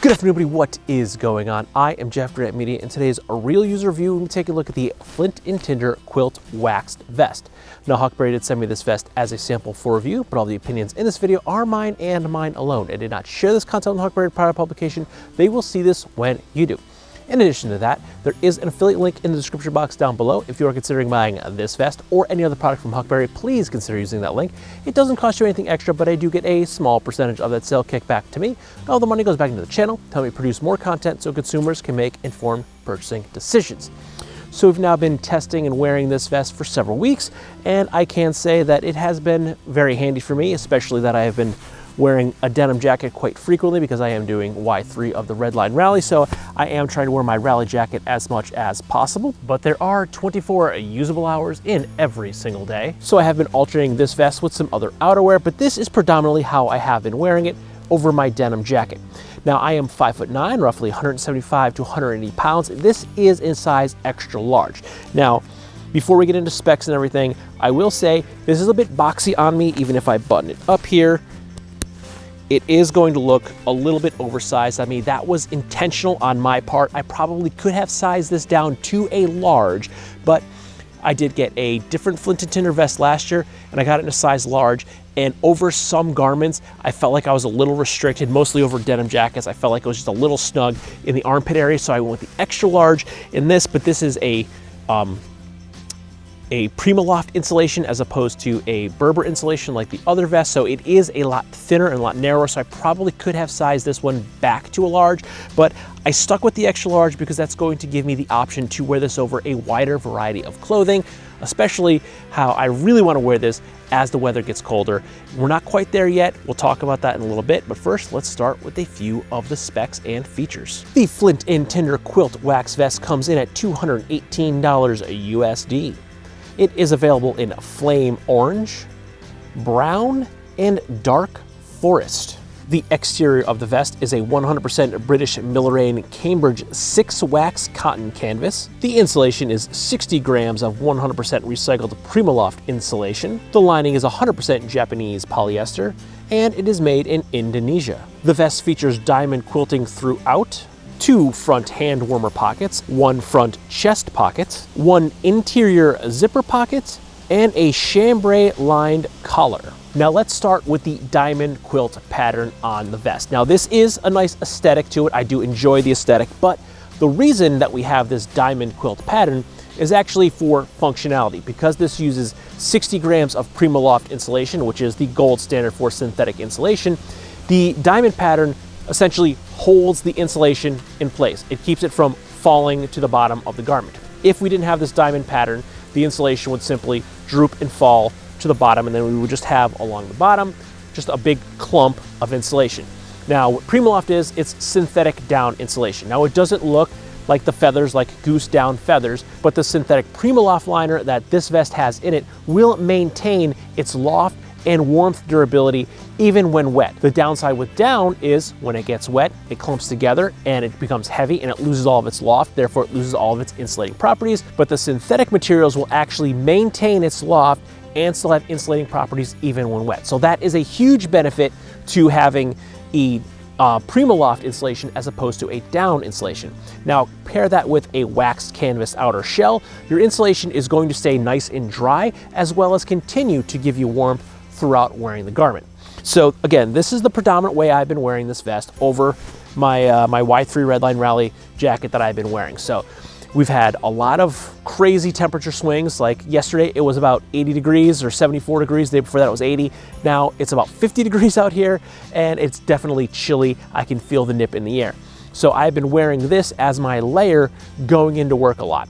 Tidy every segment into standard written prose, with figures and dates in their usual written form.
Good afternoon, everybody. What is going on? I am jeffgrantMEDIA, and today's a real user review. We're going to take a look at the Flint and Tinder Quilt waxed vest. Now, Huckberry did send me this vest as a sample for review, but all the opinions in this video are mine and mine alone. I did not share this content on Huckberry prior to publication. They will see this when you do. In addition to that, there is an affiliate link in the description box down below. If you are considering buying this vest or any other product from Huckberry, please consider using that link. It doesn't cost you anything extra, but I do get a small percentage of that sale kickback to me. All the money goes back into the channel to help me produce more content so consumers can make informed purchasing decisions. So we've now been testing and wearing this vest for several weeks, and I can say that it has been very handy for me, especially that I have been wearing a denim jacket quite frequently because I am doing Y3 of the Redline Rally, so I am trying to wear my rally jacket as much as possible, but there are 24 usable hours in every single day. So I have been alternating this vest with some other outerwear, but this is predominantly how I have been wearing it over my denim jacket. Now, I am 5'9", roughly 175 to 180 pounds. This is in size extra large. Now, before we get into specs and everything, I will say this is a bit boxy on me. Even if I button it up here, it is going to look a little bit oversized on me. That was intentional on my part. I probably could have sized this down to a large, but I did get a different Flint and Tinder vest last year, and I got it in a size large. And over some garments, I felt like I was a little restricted, mostly over denim jackets. I felt like it was just a little snug in the armpit area, so I went with the extra large in this, but this is a PrimaLoft insulation as opposed to a Berber insulation like the other vest, so it is a lot thinner and a lot narrower, so I probably could have sized this one back to a large, but I stuck with the extra large because that's going to give me the option to wear this over a wider variety of clothing, especially how I really want to wear this as the weather gets colder. We're not quite there yet. We'll talk about that in a little bit, but first let's start with a few of the specs and features. The Flint and Tinder Quilt Wax Vest comes in at $218 USD. It is available in flame orange, brown, and dark forest. The exterior of the vest is a 100% British Milleraine Cambridge 6-wax cotton canvas. The insulation is 60 grams of 100% recycled PrimaLoft insulation. The lining is 100% Japanese polyester, and it is made in Indonesia. The vest features diamond quilting throughout, 2 front hand warmer pockets, 1 front chest pocket, 1 interior zipper pocket, and a chambray lined collar. Now let's start with the diamond quilt pattern on the vest. Now this is a nice aesthetic to it. I do enjoy the aesthetic, but the reason that we have this diamond quilt pattern is actually for functionality, because this uses 60 grams of PrimaLoft insulation, which is the gold standard for synthetic insulation. The diamond pattern essentially holds the insulation in place. It keeps it from falling to the bottom of the garment. If we didn't have this diamond pattern, the insulation would simply droop and fall to the bottom, and then we would just have along the bottom just a big clump of insulation. Now what PrimaLoft is, it's synthetic down insulation. Now it doesn't look like the feathers, like goose down feathers, but the synthetic PrimaLoft liner that this vest has in it will maintain its loft and warmth durability even when wet. The downside with down is when it gets wet, it clumps together and it becomes heavy and it loses all of its loft, therefore it loses all of its insulating properties. But the synthetic materials will actually maintain its loft and still have insulating properties even when wet. So that is a huge benefit to having a PrimaLoft insulation as opposed to a down insulation. Now pair that with a waxed canvas outer shell, your insulation is going to stay nice and dry as well as continue to give you warmth throughout wearing the garment. So again, this is the predominant way I've been wearing this vest over my my Y3 Redline Rally jacket that I've been wearing. So we've had a lot of crazy temperature swings. Like yesterday it was about 80 degrees or 74 degrees. The day before that it was 80. Now it's about 50 degrees out here and it's definitely chilly. I can feel the nip in the air. So I've been wearing this as my layer going into work a lot.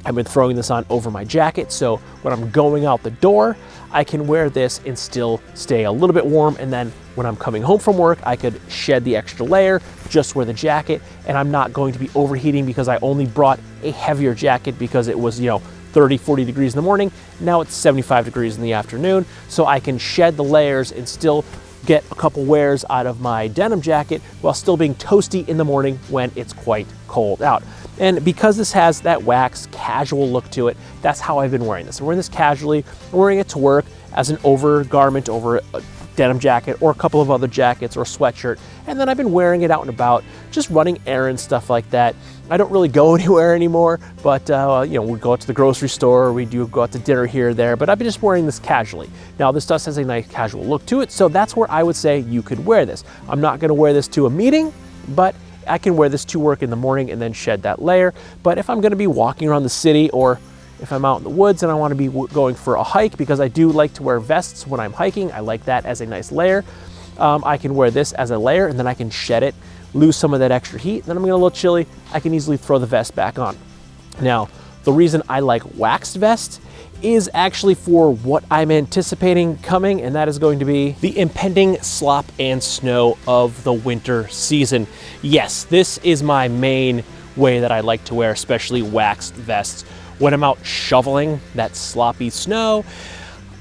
I've been throwing this on over my jacket, so when I'm going out the door, I can wear this and still stay a little bit warm, and then when I'm coming home from work, I could shed the extra layer, just wear the jacket, and I'm not going to be overheating because I only brought a heavier jacket because it was, 30, 40 degrees in the morning. Now it's 75 degrees in the afternoon, so I can shed the layers and still get a couple wears out of my denim jacket while still being toasty in the morning when it's quite cold out. And because this has that wax casual look to it, that's how I've been wearing this. I'm wearing this casually. I'm wearing it to work as an overgarment over denim jacket or a couple of other jackets or a sweatshirt, and then I've been wearing it out and about, just running errands, stuff like that. I don't really go anywhere anymore, but you know, we go out to the grocery store, we do go out to dinner here or there, but I've been just wearing this casually. Now this does has a nice casual look to it, so that's where I would say you could wear this. I'm not gonna wear this to a meeting, but I can wear this to work in the morning and then shed that layer. But if I'm gonna be walking around the city, or if I'm out in the woods and I wanna be going for a hike, because I do like to wear vests when I'm hiking, I like that as a nice layer. I can wear this as a layer and then I can shed it, lose some of that extra heat. Then I'm getting a little chilly, I can easily throw the vest back on. Now, the reason I like waxed vests is actually for what I'm anticipating coming, and that is going to be the impending slop and snow of the winter season. Yes, this is my main way that I like to wear, especially waxed vests. When I'm out shoveling that sloppy snow,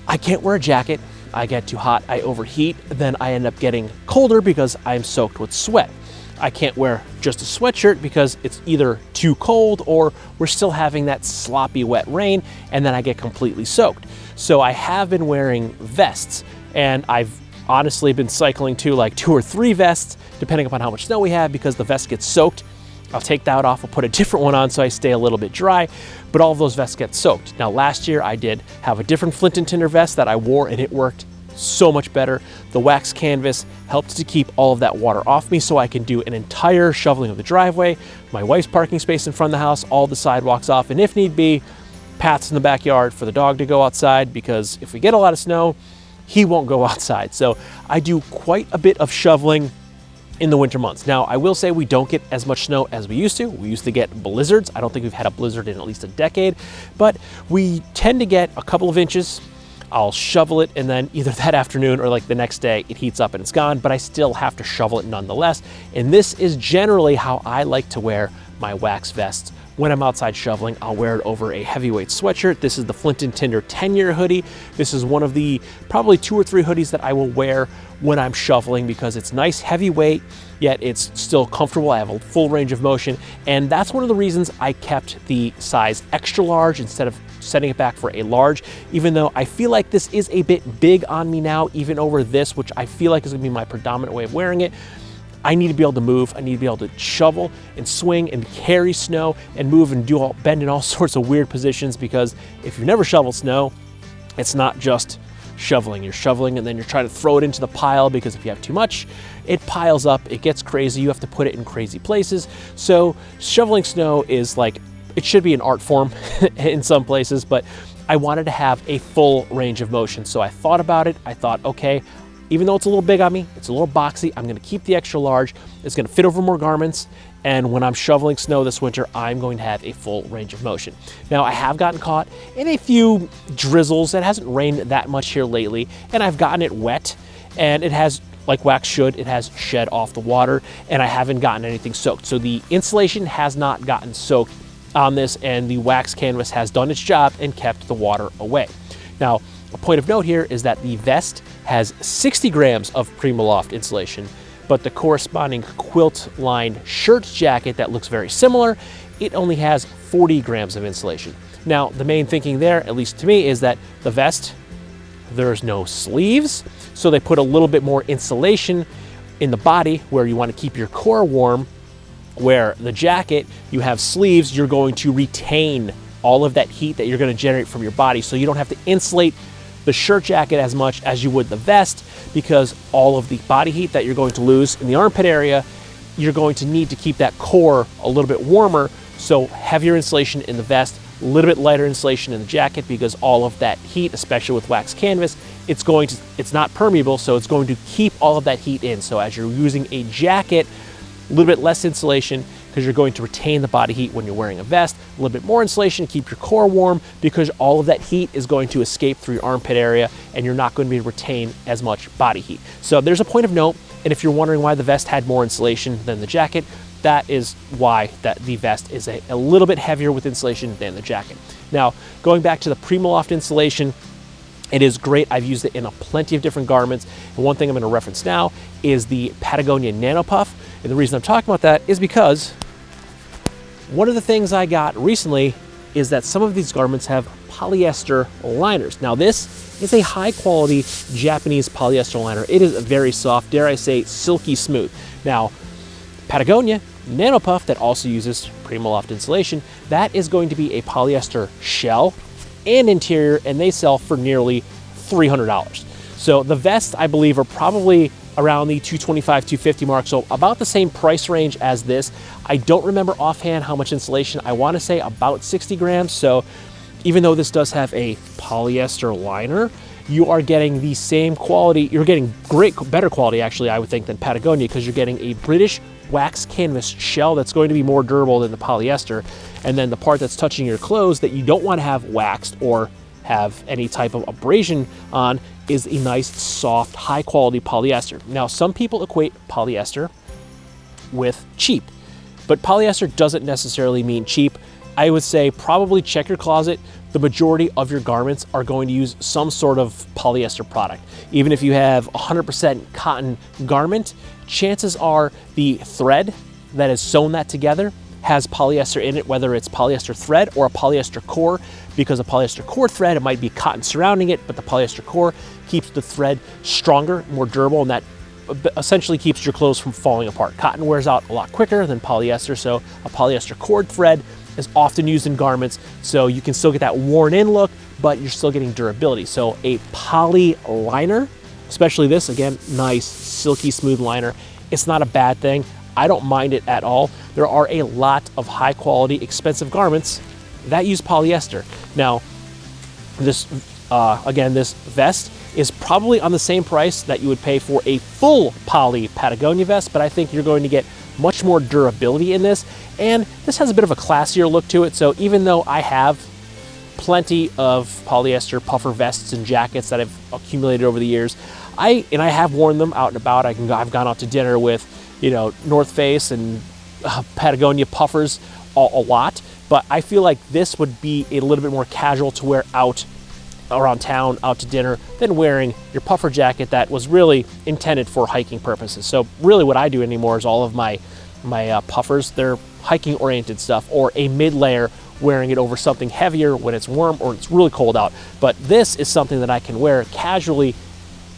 I can't wear a jacket. I get too hot, I overheat, then I end up getting colder because I'm soaked with sweat. I can't wear just a sweatshirt because it's either too cold or we're still having that sloppy wet rain, and then I get completely soaked. So I have been wearing vests, and I've honestly been cycling to like 2 or 3 vests depending upon how much snow we have, because the vest gets soaked. I'll take that off, I'll put a different one on so I stay a little bit dry, but all of those vests get soaked. Now last year I did have a different Flint and Tinder vest that I wore, and it worked so much better. The wax canvas helped to keep all of that water off me so I can do an entire shoveling of the driveway, my wife's parking space in front of the house, all the sidewalks off, and if need be, paths in the backyard for the dog to go outside, because if we get a lot of snow, he won't go outside. So I do quite a bit of shoveling in the winter months. Now, I will say we don't get as much snow as we used to. We used to get blizzards. I don't think we've had a blizzard in at least a decade, but we tend to get a couple of inches. I'll shovel it, and then either that afternoon or like the next day it heats up and it's gone, but I still have to shovel it nonetheless. And this is generally how I like to wear my wax vests. When I'm outside shoveling, I'll wear it over a heavyweight sweatshirt. This is the Flint and Tinder 10-year hoodie. This is one of the probably 2 or 3 hoodies that I will wear when I'm shoveling, because it's nice heavyweight, yet it's still comfortable. I have a full range of motion, and that's one of the reasons I kept the size extra large instead of setting it back for a large, even though I feel like this is a bit big on me now, even over this, which I feel like is gonna be my predominant way of wearing it. I need to be able to move. I need to be able to shovel and swing and carry snow and move and bend in all sorts of weird positions, because if you've never shoveled snow, it's not just shoveling. You're shoveling and then you're trying to throw it into the pile, because if you have too much, it piles up, it gets crazy, you have to put it in crazy places. So shoveling snow is like, it should be an art form in some places, but I wanted to have a full range of motion. So I thought about it. I thought, okay, even though it's a little big on me, it's a little boxy, I'm gonna keep the extra large. It's gonna fit over more garments. And when I'm shoveling snow this winter, I'm going to have a full range of motion. Now, I have gotten caught in a few drizzles. It hasn't rained that much here lately, and I've gotten it wet, and it has, like wax should, it has shed off the water, and I haven't gotten anything soaked. So the insulation has not gotten soaked on this, and the wax canvas has done its job and kept the water away. Now, a point of note here is that the vest has 60 grams of PrimaLoft insulation, but the corresponding quilt lined shirt jacket that looks very similar, it only has 40 grams of insulation. Now, the main thinking there, at least to me, is that the vest, there's no sleeves, so they put a little bit more insulation in the body where you want to keep your core warm, where the jacket, you have sleeves, you're going to retain all of that heat that you're going to generate from your body, so you don't have to insulate the shirt jacket as much as you would the vest, because all of the body heat that you're going to lose in the armpit area, you're going to need to keep that core a little bit warmer. So heavier insulation in the vest, a little bit lighter insulation in the jacket, because all of that heat, especially with wax canvas, it's not permeable, so it's going to keep all of that heat in. So as you're using a jacket, a little bit less insulation, because you're going to retain the body heat when you're wearing a vest. A little bit more insulation to keep your core warm, because all of that heat is going to escape through your armpit area, and you're not going to be able to retain as much body heat. So there's a point of note, and if you're wondering why the vest had more insulation than the jacket, that is why the vest is a little bit heavier with insulation than the jacket. Now, going back to the PrimaLoft insulation, it is great. I've used it in plenty of different garments. And one thing I'm going to reference now is the Patagonia Nano Puff. And the reason I'm talking about that is because one of the things I got recently is that some of these garments have polyester liners. Now this is a high quality Japanese polyester liner. It is very soft, dare I say silky smooth. Now Patagonia Nano Puff, that also uses Primaloft insulation, that is going to be a polyester shell and interior, and they sell for nearly $300. So the vests, I believe, are probably around the $225, $250 mark, so about the same price range as this. I don't remember offhand how much insulation. I want to say about 60 grams. So even though this does have a polyester liner, you are getting the same quality. You're getting better quality, actually, I would think, than Patagonia, because you're getting a British wax canvas shell that's going to be more durable than the polyester. And then the part that's touching your clothes that you don't want to have waxed or have any type of abrasion on is a nice, soft, high quality polyester. Now, some people equate polyester with cheap, but polyester doesn't necessarily mean cheap. I would say probably check your closet. The majority of your garments are going to use some sort of polyester product. Even if you have 100% cotton garment, chances are the thread that has sewn that together has polyester in it, whether it's polyester thread or a polyester core. Because a polyester core thread, it might be cotton surrounding it, but the polyester core keeps the thread stronger, more durable, and that essentially keeps your clothes from falling apart. Cotton wears out a lot quicker than polyester, so a polyester cord thread is often used in garments, so you can still get that worn in look, but you're still getting durability. So a poly liner, especially this, again, nice, silky smooth liner, it's not a bad thing. I don't mind it at all. There are a lot of high quality, expensive garments that use polyester. Now, this vest is probably on the same price that you would pay for a full poly Patagonia vest, but I think you're going to get much more durability in this, and this has a bit of a classier look to it. So even though I have plenty of polyester puffer vests and jackets that I've accumulated over the years, I have worn them out and about. I've gone out to dinner with, North Face and Patagonia puffers a lot, but I feel like this would be a little bit more casual to wear out around town, out to dinner, than wearing your puffer jacket that was really intended for hiking purposes. So really what I do anymore is all of my puffers, they're hiking oriented stuff, or a mid layer, wearing it over something heavier when it's warm or it's really cold out. But this is something that I can wear casually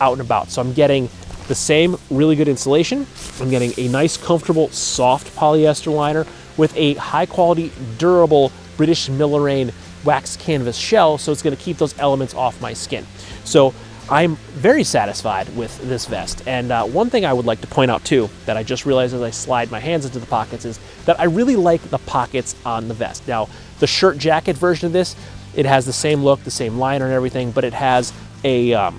out and about. So I'm getting the same really good insulation. I'm getting a nice, comfortable, soft polyester liner with a high quality, durable British Millerain wax canvas shell, so it's going to keep those elements off my skin. So I'm very satisfied with this vest. And one thing I would like to point out too, that I just realized as I slide my hands into the pockets, is that I really like the pockets on the vest. Now, the shirt jacket version of this, it has the same look, the same liner and everything, but it has a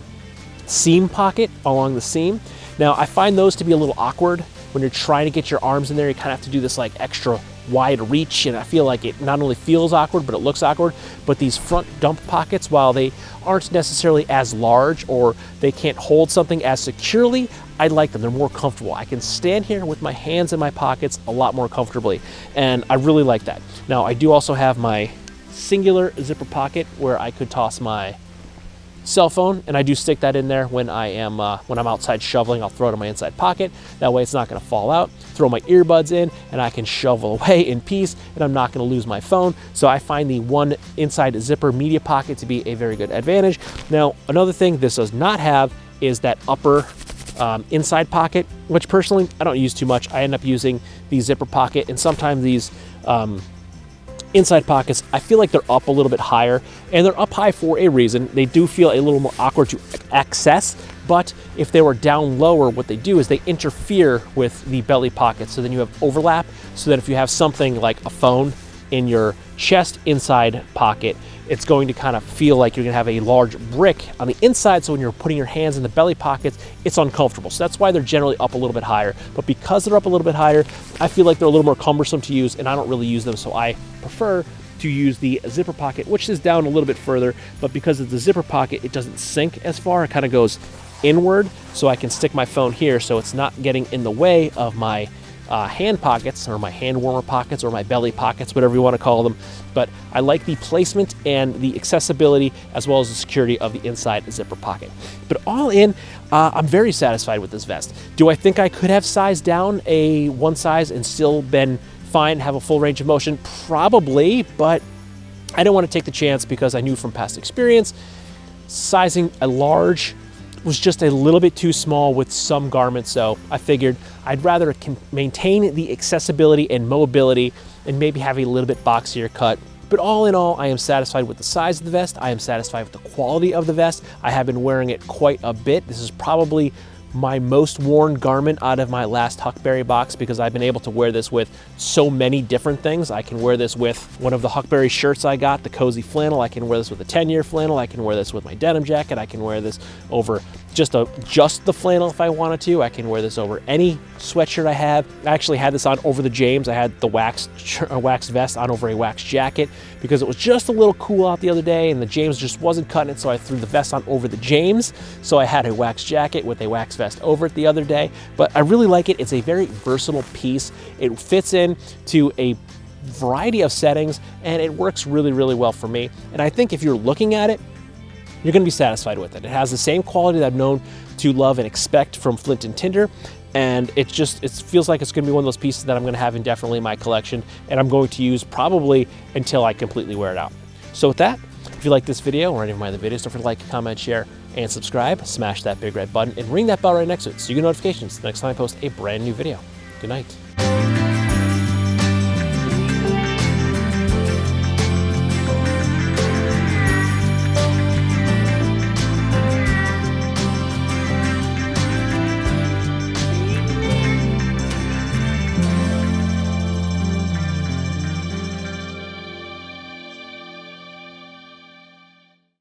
seam pocket along the seam. Now, I find those to be a little awkward when you're trying to get your arms in there. You kind of have to do this like extra wide reach, and I feel like it not only feels awkward, but it looks awkward. But these front dump pockets, while they aren't necessarily as large or they can't hold something as securely, I like them. They're more comfortable. I can stand here with my hands in my pockets a lot more comfortably, and I really like that. Now, I do also have my singular zipper pocket where I could toss my cell phone, and I do stick that in there when I'm outside shoveling. I'll throw it in my inside pocket. That way it's not going to fall out. Throw my earbuds in and I can shovel away in peace, and I'm not going to lose my phone. So I find the one inside zipper media pocket to be a very good advantage. Now, another thing this does not have is that upper inside pocket, which personally I don't use too much. I end up using the zipper pocket, and sometimes these inside pockets, I feel like they're up a little bit higher, and they're up high for a reason. They do feel a little more awkward to access, but if they were down lower, what they do is they interfere with the belly pocket, so then you have overlap, so that if you have something like a phone in your chest inside pocket, it's going to kind of feel like you're going to have a large brick on the inside, so when you're putting your hands in the belly pockets, it's uncomfortable. So that's why they're generally up a little bit higher. But because they're up a little bit higher, I feel like they're a little more cumbersome to use, and I don't really use them, so I prefer to use the zipper pocket, which is down a little bit further, but because of the zipper pocket, it doesn't sink as far. It kind of goes inward, so I can stick my phone here, so it's not getting in the way of my hand pockets, or my hand warmer pockets, or my belly pockets, whatever you want to call them. But I like the placement and the accessibility, as well as the security of the inside zipper pocket. But all in, I'm very satisfied with this vest. Do I think I could have sized down a one size and still been fine, have a full range of motion? Probably, but I didn't want to take the chance because I knew from past experience, sizing a large was just a little bit too small with some garments, so I figured I'd rather maintain the accessibility and mobility and maybe have a little bit boxier cut. But all in all, I am satisfied with the size of the vest. I am satisfied with the quality of the vest. I have been wearing it quite a bit. This is probably my most worn garment out of my last Huckberry box because I've been able to wear this with so many different things. I can wear this with one of the Huckberry shirts I got, the cozy flannel. I can wear this with a 10-year flannel. I can wear this with my denim jacket. I can wear this over just the flannel if I wanted to. I can wear this over any sweatshirt I have. I actually had this on over the James. I had the waxed vest on over a waxed jacket because it was just a little cool out the other day and the James just wasn't cutting it, so I threw the vest on over the James. So I had a waxed jacket with a waxed vest over it the other day, but I really like it. It's a very versatile piece. It fits in to a variety of settings and it works really, really well for me. And I think if you're looking at it, you're going to be satisfied with it. It has the same quality that I've known to love and expect from Flint and Tinder, and it feels like it's going to be one of those pieces that I'm going to have indefinitely in my collection, and I'm going to use probably until I completely wear it out. So with that, if you like this video or any of my other videos, don't forget to like, comment, share, and subscribe. Smash that big red button and ring that bell right next to it so you get notifications the next time I post a brand new video. Good night.